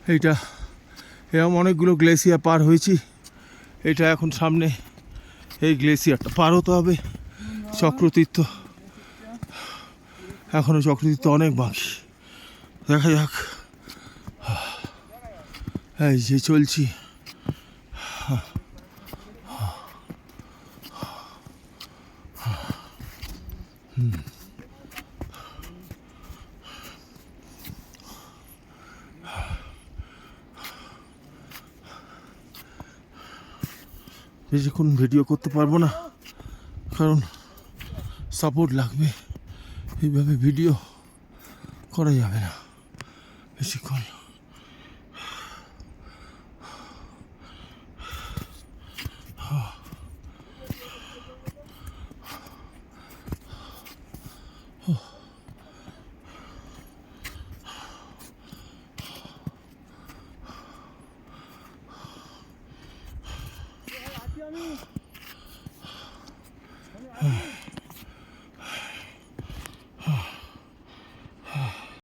এইটা এরকম অনেকগুলো গ্লেসিয়ার পার হয়েছি। এটা এখন সামনে এই গ্লেসিয়ারটা পার হতে হবে। চক্রতীর্থ এখনও চক্রতীর্থ অনেক বাকি, দেখা যাক। এই যে চলছি। বেশিক্ষণ ভিডিও করতে পারবো না, কারণ সাপোর্ট লাগবে। এইভাবে ভিডিও করা যাবে না বেশিক্ষণ। আমি